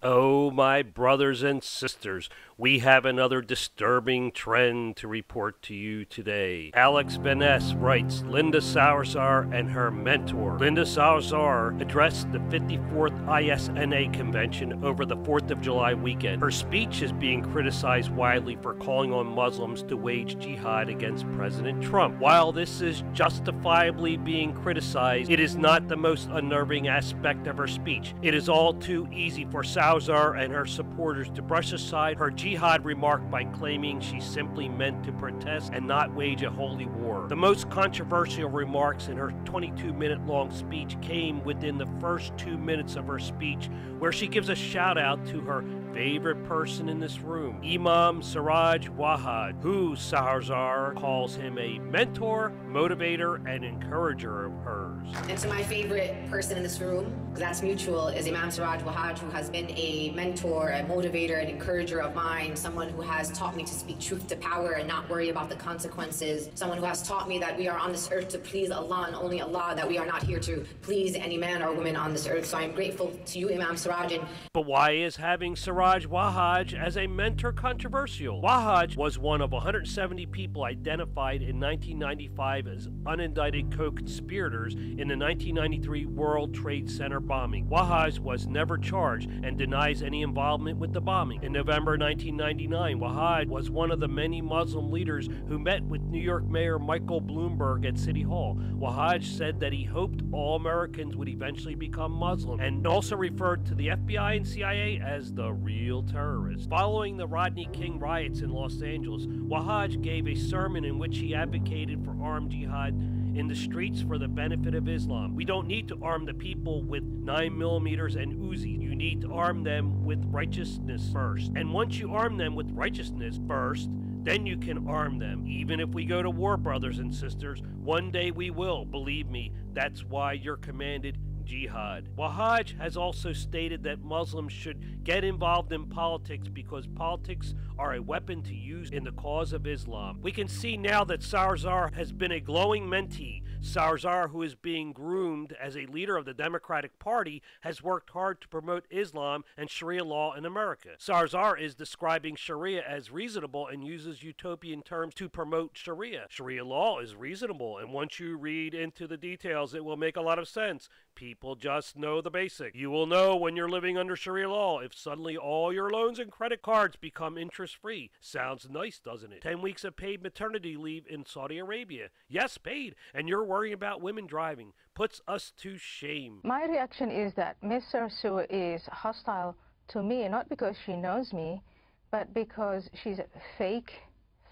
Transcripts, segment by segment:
Oh, my brothers and sisters, we have another disturbing trend to report to you today. Alex Van Ness writes, Linda Sarsour and her mentor. Linda Sarsour addressed the 54th ISNA convention over the 4th of July weekend. Her speech is being criticized widely for calling on Muslims to wage jihad against President Trump. While this is justifiably being criticized, it is not the most unnerving aspect of her speech. It is all too easy for Sarsour and her supporters to brush aside her jihad remark by claiming she simply meant to protest and not wage a holy war. The most controversial remarks in her 22-minute-long speech came within the first 2 minutes of her speech, where she gives a shout-out to her favorite person in this room, Imam Siraj Wahhaj, who Sarsour calls him a mentor, motivator, and encourager of hers. And to my favorite person in this room, because that's mutual, is Imam Siraj Wahhaj, who has been a mentor, a motivator, an encourager of mine, someone who has taught me to speak truth to power and not worry about the consequences, someone who has taught me that we are on this earth to please Allah and only Allah, that we are not here to please any man or woman on this earth. So I'm grateful to you, Imam Siraj. But why is having Siraj Wahhaj as a mentor controversial? Wahhaj was one of 170 people identified in 1995 as unindicted co-conspirators in the 1993 World Trade Center bombing. Wahhaj was never charged and denies any involvement with the bombing. In November 1999, Wahhaj was one of the many Muslim leaders who met with New York Mayor Michael Bloomberg at City Hall. Wahhaj said that he hoped all Americans would eventually become Muslim, and also referred to the FBI and CIA as the real terrorists. Following the Rodney King riots in Los Angeles, Wahhaj gave a sermon in which he advocated for armed jihad in the streets for the benefit of Islam. We don't need to arm the people with 9mm and Uzi. You need to arm them with righteousness first. And once you arm them with righteousness first, then you can arm them. Even if we go to war, brothers and sisters, one day we will. Believe me, that's why you're commanded jihad. Wahhaj has also stated that Muslims should get involved in politics because politics are a weapon to use in the cause of Islam. We can see now that Sarsour has been a glowing mentee. Sarsour, who is being groomed as a leader of the Democratic Party, has worked hard to promote Islam and Sharia law in America. Sarsour is describing Sharia as reasonable and uses utopian terms to promote Sharia. Sharia law is reasonable, and once you read into the details, it will make a lot of sense. People just know the basic. You will know when you're living under Sharia law if suddenly all your loans and credit cards become interest-free. Sounds nice, doesn't it? 10 weeks of paid maternity leave in Saudi Arabia. Yes, paid. And you're worrying about women driving. Puts us to shame. My reaction is that Ms. Sarsour is hostile to me, not because she knows me, but because she's a fake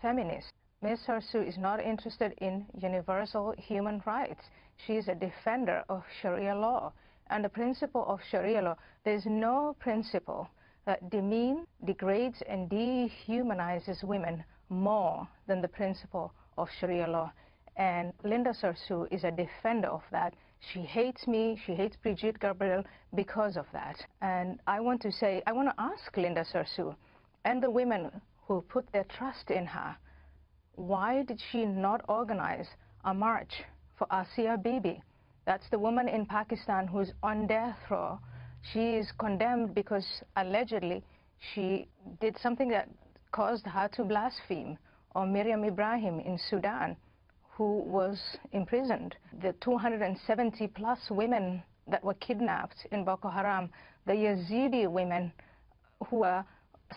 feminist. Ms. Sarsour is not interested in universal human rights. She is a defender of Sharia law. And the principle of Sharia law, there's no principle that degrades, and dehumanizes women more than the principle of Sharia law. And Linda Sarsour is a defender of that. She hates me, she hates Brigitte Gabriel because of that. And I want to ask Linda Sarsour and the women who put their trust in her, why did she not organize a march for Asia Bibi? That's the woman in Pakistan who's on death row. She is condemned because allegedly she did something that caused her to blaspheme. Or Miriam Ibrahim in Sudan, who was imprisoned. The 270 plus women that were kidnapped in Boko Haram, the Yazidi women who were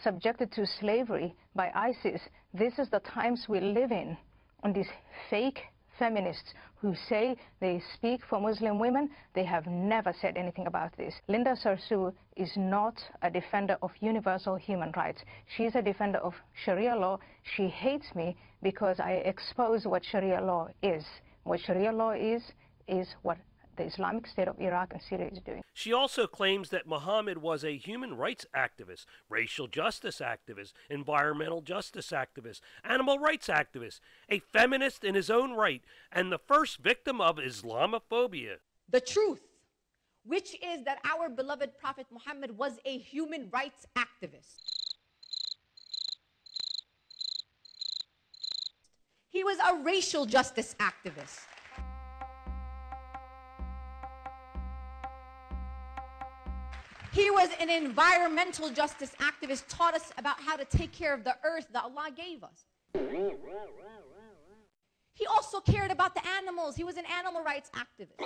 subjected to slavery by ISIS. This is the times we live in, and these fake feminists who say they speak for Muslim women, they have never said anything about this. Linda Sarsour is not a defender of universal human rights. She's a defender of Sharia law. She hates me because I expose what Sharia law is. What Sharia law is what the Islamic State of Iraq and Syria is doing. She also claims that Muhammad was a human rights activist, racial justice activist, environmental justice activist, animal rights activist, a feminist in his own right, and the first victim of Islamophobia. The truth, which is that our beloved Prophet Muhammad was a human rights activist. He was a racial justice activist. He was an environmental justice activist, taught us about how to take care of the earth that Allah gave us. He also cared about the animals. He was an animal rights activist.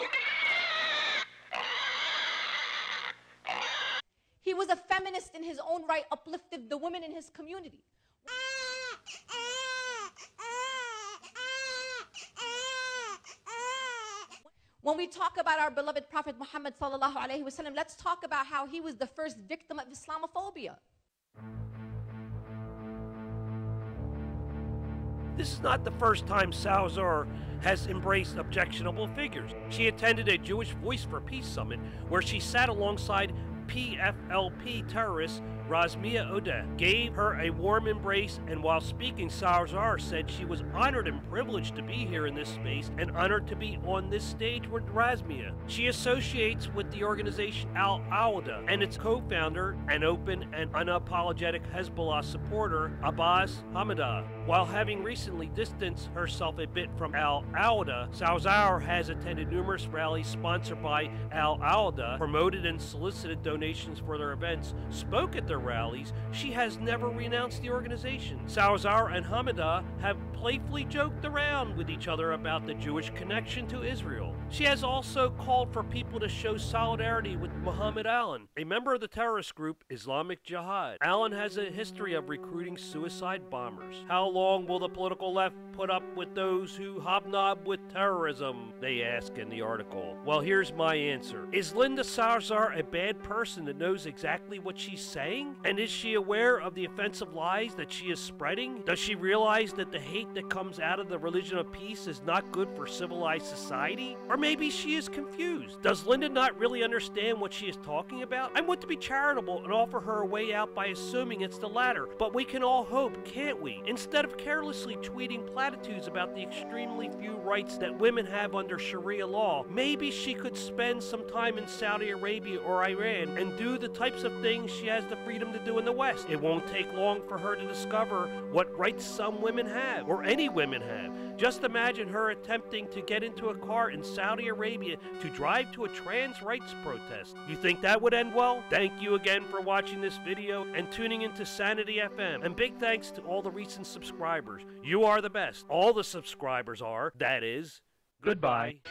He was a feminist in his own right, uplifted the women in his community. When we talk about our beloved Prophet Muhammad sallallahu alaihi wasallam, let's talk about how he was the first victim of Islamophobia. This is not the first time Sarsour has embraced objectionable figures. She attended a Jewish Voice for Peace summit where she sat alongside PFLP terrorist Razmia Odeh, gave her a warm embrace, and while speaking, Sarsour said she was honored and privileged to be here in this space and honored to be on this stage with Razmia. She associates with the organization Al-Awda and its co-founder, an open and unapologetic Hezbollah supporter, Abbas Hamida. While having recently distanced herself a bit from Al-Awda, Sarsour has attended numerous rallies sponsored by Al-Awda, promoted and solicited donations for their events, spoke at their rallies. She has never renounced the organization. Sarsour and Hamida have playfully joked around with each other about the Jewish connection to Israel. She has also called for people to show solidarity with Muhammad Allen, a member of the terrorist group Islamic Jihad. Allen has a history of recruiting suicide bombers. How long will the political left put up with those who hobnob with terrorism? They ask in the article. Well, here's my answer. Is Linda Sarsour a bad person that knows exactly what she's saying? And is she aware of the offensive lies that she is spreading? Does she realize that the hate that comes out of the religion of peace is not good for civilized society? Or maybe she is confused. Does Linda not really understand what she is talking about? I want to be charitable and offer her a way out by assuming it's the latter, but we can all hope, can't we? Instead of carelessly tweeting platitudes about the extremely few rights that women have under Sharia law, maybe she could spend some time in Saudi Arabia or Iran and do the types of things she has the freedom to do in the West. It won't take long for her to discover what rights some women have, or any women have. Just imagine her attempting to get into a car in Saudi Arabia to drive to a trans rights protest. You think that would end well? Thank you again for watching this video and tuning into Sanity FM. And big thanks to all the recent subscribers. You are the best. All the subscribers are. That is, goodbye.